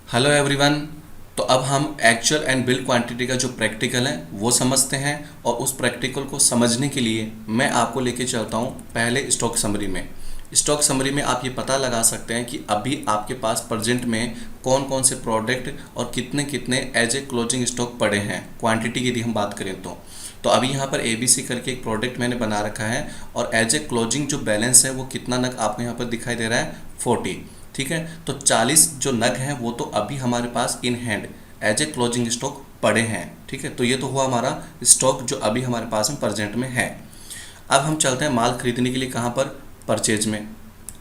Hello everyone. तो अब हम एक्चुअल एंड बिल्ड क्वांटिटी का जो प्रैक्टिकल है वो समझते हैं, और उस प्रैक्टिकल को समझने के लिए मैं आपको लेके चलता हूँ पहले स्टॉक समरी में। स्टॉक समरी में आप ये पता लगा सकते हैं कि अभी आपके पास प्रेजेंट में कौन कौन से प्रोडक्ट और कितने कितने एज ए क्लोजिंग स्टॉक पड़े हैं, क्वांटिटी की यदि हम बात करें तो अभी यहाँ पर ABC करके एक प्रोडक्ट मैंने बना रखा है, और एज ए क्लोजिंग जो बैलेंस है वो कितना नग आपको यहाँ पर दिखाई दे रहा है, 40। ठीक है, तो 40 जो नग हैं वो तो अभी हमारे पास in hand as a closing stock पड़े हैं। ठीक है, तो ये तो हुआ हमारा स्टॉक जो अभी हमारे पास में प्रेजेंट में है। अब हम चलते हैं माल खरीदने के लिए कहाँ पर, परचेज में।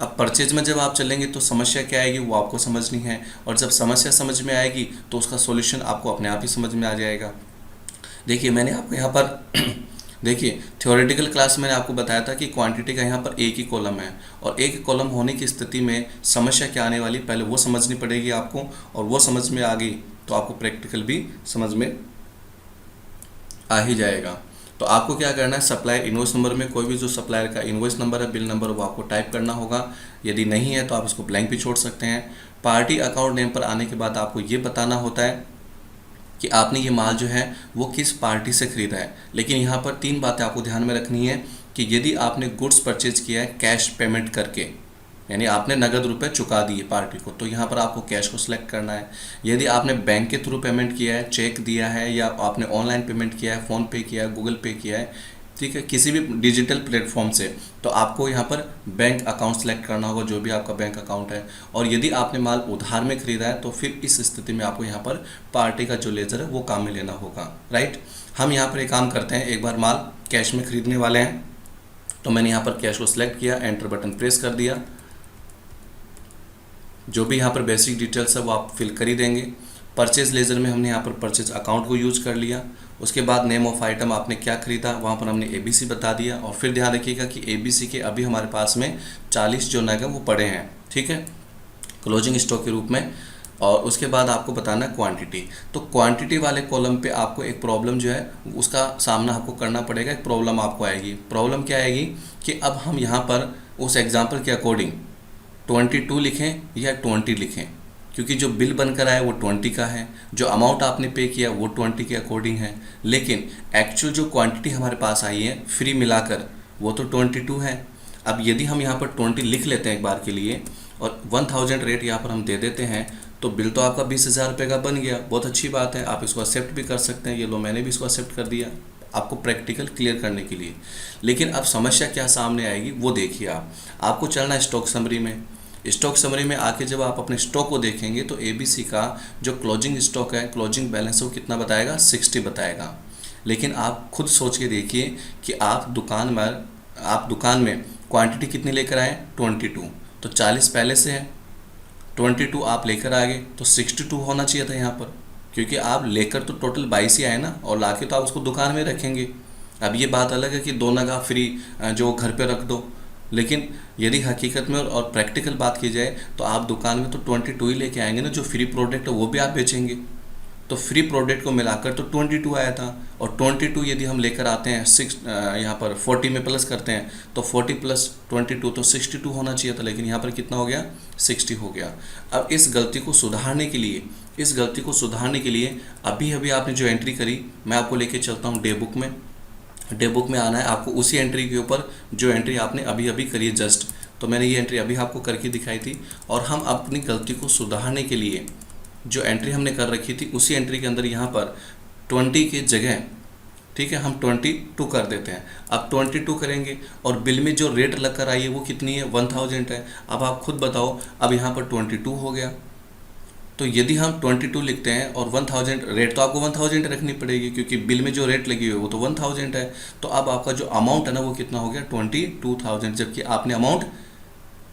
अब परचेज में जब आप चलेंगे तो समस्या क्या आएगी वो आपको समझनी है, और जब समस्या समझ में आएगी तो उसका सॉल्यूशन आपको अपने आप ही समझ में आ जाएगा। देखिए मैंने आपको यहाँ पर देखिए थ्योरेटिकल क्लास मैंने आपको बताया था कि क्वांटिटी का यहाँ पर एक ही कॉलम है, और एक ही कॉलम होने की स्थिति में समस्या क्या आने वाली पहले वो समझनी पड़ेगी आपको, और वो समझ में आ गई तो आपको प्रैक्टिकल भी समझ में आ ही जाएगा। तो आपको क्या करना है, सप्लायर इनवॉइस नंबर में कोई भी जो सप्लायर का इनवॉइस नंबर है, बिल नंबर, वो आपको टाइप करना होगा। यदि नहीं है तो आप इसको ब्लैंक भी छोड़ सकते हैं। पार्टी अकाउंट नेम पर आने के बाद आपको ये बताना होता है कि आपने ये माल जो है वो किस पार्टी से ख़रीदा है। लेकिन यहाँ पर 3 बातें आपको ध्यान में रखनी है कि यदि आपने गुड्स परचेज किया है कैश पेमेंट करके, यानी आपने नगद रुपए चुका दिए पार्टी को, तो यहाँ पर आपको कैश को सिलेक्ट करना है। यदि आपने बैंक के थ्रू पेमेंट किया है, चेक दिया है, या आपने ऑनलाइन पेमेंट किया है, फ़ोन पे किया है, गूगल पे किया है, ठीक है, किसी भी डिजिटल प्लेटफॉर्म से, तो आपको यहाँ पर बैंक अकाउंट सेलेक्ट करना होगा, जो भी आपका बैंक अकाउंट है। और यदि आपने माल उधार में खरीदा है तो फिर इस स्थिति में आपको यहाँ पर पार्टी का जो लेजर है वो काम में लेना होगा, राइट। हम यहाँ पर एक काम करते हैं, एक बार माल कैश में खरीदने वाले हैं, तो मैंने यहाँ पर कैश को सिलेक्ट किया, एंटर बटन प्रेस कर दिया। जो भी यहाँ पर बेसिक डिटेल्स है वो आप फिल कर ही देंगे। परचेज लेजर में हमने यहाँ पर परचेज अकाउंट को यूज कर लिया। उसके बाद नेम ऑफ आइटम आपने क्या खरीदा वहाँ पर हमने ABC बता दिया, और फिर ध्यान रखिएगा कि ABC के अभी हमारे पास में 40 जो नग हैं वो पड़े हैं, ठीक है, क्लोजिंग स्टॉक के रूप में। और उसके बाद आपको बताना है क्वांटिटी। तो क्वांटिटी वाले कॉलम पे आपको एक प्रॉब्लम जो है उसका सामना आपको करना पड़ेगा। एक प्रॉब्लम आपको आएगी। प्रॉब्लम क्या आएगी कि अब हम यहाँ पर उस एग्जाम्पल के अकॉर्डिंग 22 लिखें या 20 लिखें, क्योंकि जो बिल बनकर आया वो 20 का है, जो अमाउंट आपने पे किया वो 20 के अकॉर्डिंग है, लेकिन एक्चुअल जो क्वांटिटी हमारे पास आई है फ्री मिलाकर वो तो 22 है। अब यदि हम यहाँ पर 20 लिख लेते हैं एक बार के लिए, और 1000 रेट यहाँ पर हम दे देते हैं, तो बिल तो आपका 20,000 रुपये का बन गया। बहुत अच्छी बात है, आप इसको एक्सेप्ट भी कर सकते हैं। ये लो मैंने भी इसको एक्सेप्ट कर दिया आपको प्रैक्टिकल क्लियर करने के लिए। लेकिन अब समस्या क्या सामने आएगी वो देखिए। आपको चलना है स्टॉक समरी में। स्टॉक समरी में आके जब आप अपने स्टॉक को देखेंगे तो ABC का जो क्लोजिंग स्टॉक है, क्लोजिंग बैलेंस है, वो कितना बताएगा, 60 बताएगा। लेकिन आप खुद सोच के देखिए कि आप दुकान में क्वांटिटी कितनी लेकर आए, 22, तो 40 पहले से है, 22 आप लेकर आ गए, तो 62 होना चाहिए था यहाँ पर, क्योंकि आप लेकर तो टोटल 22 ही आए ना, और लाके तो आप उसको दुकान में रखेंगे। अब ये बात अलग है कि 2 नग आप फ्री जो घर पे रख दो, लेकिन यदि हकीकत में और प्रैक्टिकल बात की जाए तो आप दुकान में तो 22 ही लेके आएंगे ना। जो फ्री प्रोडक्ट है वो भी आप बेचेंगे, तो फ्री प्रोडक्ट को मिलाकर तो 22 आया था। और 22 यदि हम लेकर आते हैं यहाँ पर 40 में प्लस करते हैं तो 40 + 22 तो 62 होना चाहिए था, लेकिन यहाँ पर कितना हो गया, 60 हो गया। अब इस गलती को सुधारने के लिए अभी अभी आपने जो एंट्री करी, मैं आपको लेके चलता हूँ डे बुक में। डे बुक में आना है आपको उसी एंट्री के ऊपर जो एंट्री आपने अभी अभी करी है जस्ट। तो मैंने ये एंट्री अभी आपको करके दिखाई थी, और हम अपनी गलती को सुधारने के लिए जो एंट्री हमने कर रखी थी उसी एंट्री के अंदर यहाँ पर 20 की जगह, ठीक है, हम 22 कर देते हैं। अब 22 करेंगे, और बिल में जो रेट लग कर आई है वो कितनी है, 1000 है। अब आप खुद बताओ, अब यहाँ पर 22 हो गया। तो यदि हम 22 लिखते हैं और 1000 रेट, तो आपको 1000 रखनी पड़ेगी, क्योंकि बिल में जो रेट लगी हुई है वो तो 1000 है। तो अब आपका जो अमाउंट है ना वो कितना हो गया, 22,000, जबकि आपने अमाउंट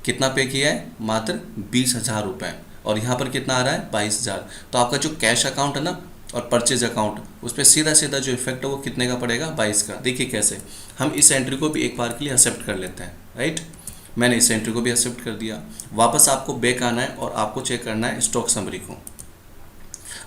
कितना पे किया है, मात्र 20,000 रुपये, और यहाँ पर कितना आ रहा है, 22,000। तो आपका जो कैश अकाउंट है ना और परचेज अकाउंट, उस पर सीधा सीधा जो इफेक्ट है वो कितने का पड़ेगा, 22 का। देखिए कैसे हम इस एंट्री को भी एक बार के लिए एक्सेप्ट कर लेते हैं, राइट। मैंने इस एंट्री को भी एक्सेप्ट कर दिया। वापस आपको बैक आना है और आपको चेक करना है स्टॉक समरी को।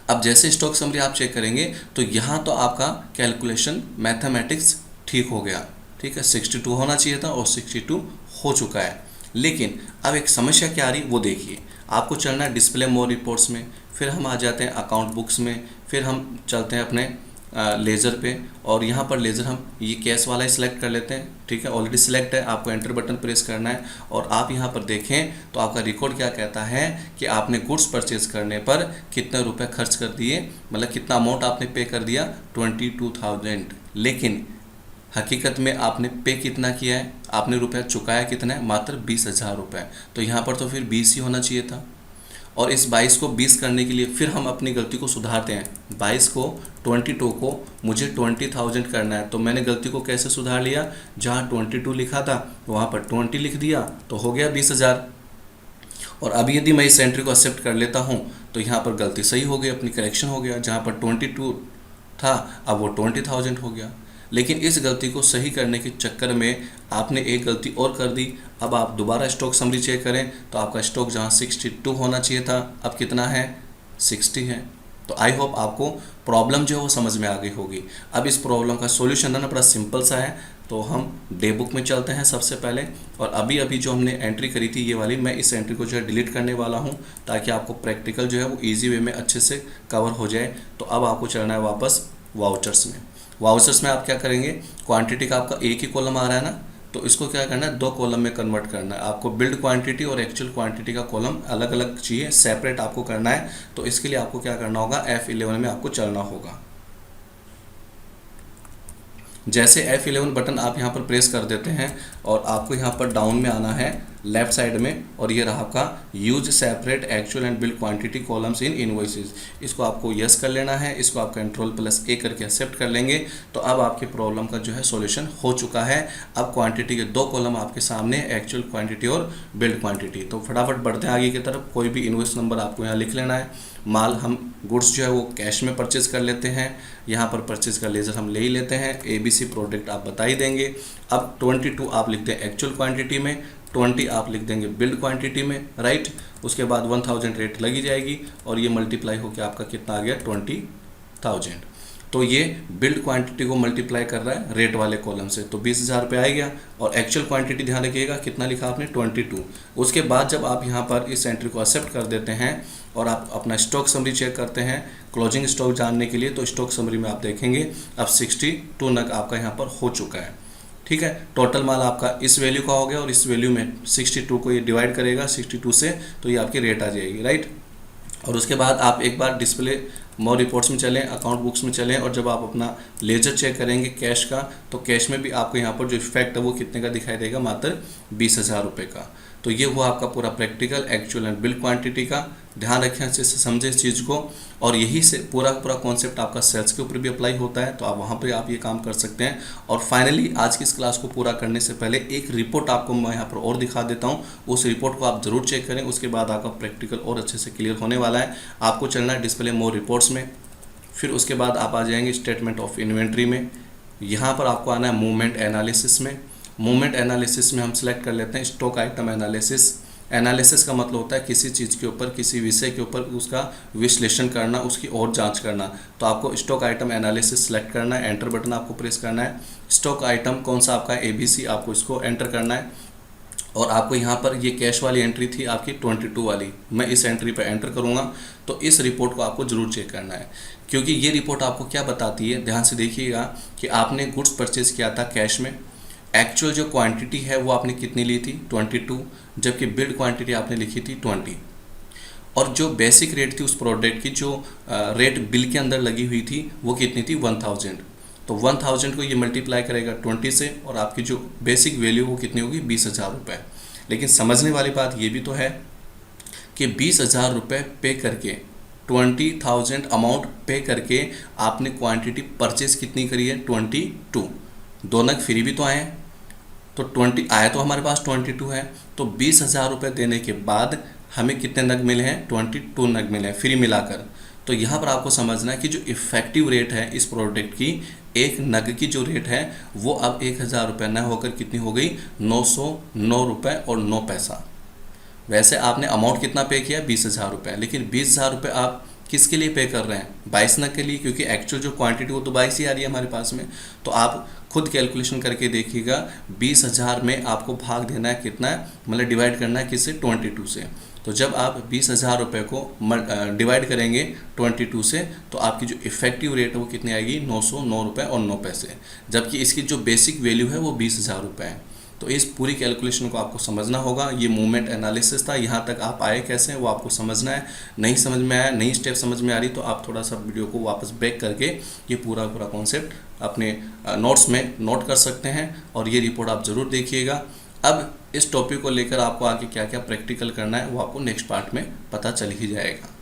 अब जैसे स्टॉक समरी आप चेक करेंगे तो यहाँ तो आपका कैलकुलेशन मैथमेटिक्स ठीक हो गया, ठीक है, 62 होना चाहिए था और 62 हो चुका है। लेकिन अब एक समस्या क्या आ रही वो देखिए। आपको चलना है डिस्प्ले मोर रिपोर्ट्स में, फिर हम आ जाते हैं अकाउंट बुक्स में, फिर हम चलते हैं अपने लेज़र पे, और यहाँ पर लेज़र हम ये कैश वाला ही सिलेक्ट कर लेते हैं। ठीक है, ऑलरेडी सिलेक्ट है, आपको एंटर बटन प्रेस करना है और आप यहाँ पर देखें तो आपका रिकॉर्ड क्या कहता है कि आपने गुड्स परचेज करने पर कितने रुपए खर्च कर दिए, मतलब कितना अमाउंट आपने पे कर दिया, 22,000। लेकिन हकीकत में आपने पे कितना किया है, आपने रुपया चुकाया कितना है, मात्र 20,000 रुपये। तो यहाँ पर तो फिर 20 ही होना चाहिए था। और इस 22 को 20 करने के लिए फिर हम अपनी गलती को सुधारते हैं। 22 को 22 को मुझे 20,000 करना है, तो मैंने गलती को कैसे सुधार लिया, जहाँ 22 लिखा था वहाँ पर 20 लिख दिया तो हो गया 20,000। और अब यदि मैं इस एंट्री को एक्सेप्ट कर लेता हूँ तो यहाँ पर गलती सही हो गई, अपनी करेक्शन हो गया, जहाँ पर 22 था अब वो 20,000 हो गया। लेकिन इस गलती को सही करने के चक्कर में आपने एक गलती और कर दी। अब आप दोबारा स्टॉक समरी चेक करें तो आपका स्टॉक जहां 62 होना चाहिए था अब कितना है, 60 है। तो आई होप आपको प्रॉब्लम जो है वो समझ में आ गई होगी। अब इस प्रॉब्लम का सॉल्यूशन है ना, बड़ा सिंपल सा है। तो हम डे बुक में चलते हैं सबसे पहले, और अभी अभी जो हमने एंट्री करी थी ये वाली, मैं इस एंट्री को जो है डिलीट करने वाला हूँ ताकि आपको प्रैक्टिकल जो है वो ईजी वे में अच्छे से कवर हो जाए। तो अब आपको चलना है वापस वाउचर्स में। वाउचर्स में आप क्या करेंगे, क्वांटिटी का आपका एक ही कॉलम आ रहा है ना, तो इसको क्या करना है, 2 कॉलम में कन्वर्ट करना है। आपको बिल्ड क्वांटिटी और एक्चुअल क्वांटिटी का कॉलम अलग अलग चाहिए, सेपरेट आपको करना है। तो इसके लिए आपको क्या करना होगा, F11 में आपको चलना होगा। जैसे F11 बटन आप यहाँ पर प्रेस कर देते हैं और आपको यहाँ पर डाउन में आना है लेफ्ट साइड में, और ये रहा आपका use separate actual and build quantity columns in invoices. इसको आपको यस कर लेना है, इसको आप Ctrl+A करके एक्सेप्ट कर लेंगे। तो अब आपकी प्रॉब्लम का जो है सॉल्यूशन हो चुका है। अब क्वांटिटी के 2 कॉलम आपके सामने, एक्चुअल क्वांटिटी और बिल्ड क्वांटिटी। तो फटाफट बढ़ते हैं आगे की तरफ। कोई भी इनवॉइस नंबर आपको यहाँ लिख लेना है। माल हम गुड्स जो है वो कैश में परचेज कर लेते हैं, यहाँ पर परचेज का लेजर हम ले ही लेते हैं। ABC प्रोडक्ट आप बता ही देंगे। अब 22 आप लिखते हैं एक्चुअल क्वांटिटी में, 20 आप लिख देंगे बिल्ड क्वांटिटी में, राइट। उसके बाद 1000 रेट लगी जाएगी और ये मल्टीप्लाई होकर आपका कितना आ गया, 20,000। तो ये बिल्ड क्वांटिटी को मल्टीप्लाई कर रहा है रेट वाले कॉलम से, तो 20,000 रुपये आ गया। और एक्चुअल क्वांटिटी ध्यान रखिएगा कितना लिखा आपने, 22। उसके बाद जब आप यहाँ पर इस एंट्री को एक्सेप्ट कर देते हैं और आप अपना स्टॉक समरी चेक करते हैं क्लोजिंग स्टॉक जानने के लिए, तो स्टॉक समरी में आप देखेंगे अब 62 नग आपका यहाँ पर हो चुका है। ठीक है, टोटल माल आपका इस वैल्यू का हो गया और इस वैल्यू में 62 को ये डिवाइड करेगा 62 से, तो ये आपकी रेट आ जाएगी, राइट। और उसके बाद आप एक बार डिस्प्ले मोर रिपोर्ट्स में चलें, अकाउंट बुक्स में चलें, और जब आप अपना लेजर चेक करेंगे कैश का, तो कैश में भी आपको यहाँ पर जो इफेक्ट है वो कितने का दिखाई देगा, मात्र 20,000 रुपये का। तो ये हुआ आपका पूरा practical actual and build quantity का। ध्यान रखें, अच्छे से समझें इस चीज़ को, और यही से पूरा कॉन्सेप्ट आपका सेल्स के ऊपर भी अप्लाई होता है। तो आप वहाँ पे आप ये काम कर सकते हैं। और फाइनली आज की इस क्लास को पूरा करने से पहले एक रिपोर्ट आपको मैं यहाँ पर और दिखा देता हूँ, उस रिपोर्ट को आप ज़रूर चेक करें। उसके बाद आपका प्रैक्टिकल और अच्छे से क्लियर होने वाला है। आपको चलना है डिस्प्ले मोर रिपोर्ट्स में, फिर उसके बाद आप आ जाएंगे स्टेटमेंट ऑफ इन्वेंट्री में। यहाँ पर आपको आना है मूवमेंट एनालिसिस में। मूवमेंट एनालिसिस में हम सेलेक्ट कर लेते हैं स्टॉक आइटम एनालिसिस। एनालिसिस का मतलब होता है किसी चीज़ के ऊपर, किसी विषय के ऊपर उसका विश्लेषण करना, उसकी और जांच करना। तो आपको स्टॉक आइटम एनालिसिस सेलेक्ट करना है, एंटर बटन आपको प्रेस करना है। स्टॉक आइटम कौन सा आपका ABC, आपको इसको एंटर करना है। और आपको यहाँ पर ये कैश वाली एंट्री थी आपकी 22 वाली, मैं इस एंट्री पर एंटर करूँगा। तो इस रिपोर्ट को आपको ज़रूर चेक करना है, क्योंकि ये रिपोर्ट आपको क्या बताती है, ध्यान से देखिएगा कि आपने गुड्स परचेज किया था कैश में, एक्चुअल जो क्वांटिटी है वो आपने कितनी ली थी, 22, जबकि बिल्ड क्वांटिटी आपने लिखी थी 20। और जो बेसिक रेट थी उस प्रोडक्ट की, जो रेट बिल के अंदर लगी हुई थी वो कितनी थी, 1000। तो 1000 को ये मल्टीप्लाई करेगा 20 से, और आपकी जो बेसिक वैल्यू वो कितनी होगी, 20,000 रुपये। लेकिन समझने वाली बात ये भी तो है कि 20,000 रुपये पे करके, 20,000 अमाउंट पे करके आपने क्वांटिटी परचेज कितनी करी है, 22। 2 नग फ्री भी तो आए हैं, तो 20 आया तो हमारे पास 22 है। तो 20,000 रुपये देने के बाद हमें कितने नग मिले हैं, 22 नग मिले हैं फ्री मिलाकर। तो यहाँ पर आपको समझना है कि जो इफ़ेक्टिव रेट है इस प्रोडक्ट की, एक नग की जो रेट है वो अब 1,000 रुपये न होकर कितनी हो गई, 909 रुपये और 9 पैसा। वैसे आपने अमाउंट कितना पे किया, 20,000 रुपये, लेकिन 20,000 रुपये आप किसके लिए पे कर रहे हैं, 22 नग के लिए, क्योंकि एक्चुअल जो क्वांटिटी वो तो 22 ही आ रही है हमारे पास में। तो आप खुद कैलकुलेशन करके देखिएगा, 20,000 में आपको भाग देना है कितना है, मतलब डिवाइड करना है किससे, 22 से। तो जब आप 20,000 रुपये को डिवाइड करेंगे 22 से, तो आपकी जो इफेक्टिव रेट है वो कितनी आएगी, 909 रुपये और 9 पैसे, जबकि इसकी जो बेसिक वैल्यू है वो 20,000 रुपये है। तो इस पूरी कैलकुलेशन को आपको समझना होगा। ये मूवमेंट एनालिसिस था, यहाँ तक आप आए कैसे हैं वो आपको समझना है। नहीं समझ में आया, नई स्टेप समझ में आ रही, तो आप थोड़ा सा वीडियो को वापस बैक करके ये पूरा कॉन्सेप्ट अपने नोट्स में नोट कर सकते हैं, और ये रिपोर्ट आप ज़रूर देखिएगा। अब इस टॉपिक को लेकर आपको आगे क्या क्या प्रैक्टिकल करना है वो आपको नेक्स्ट पार्ट में पता चल ही जाएगा।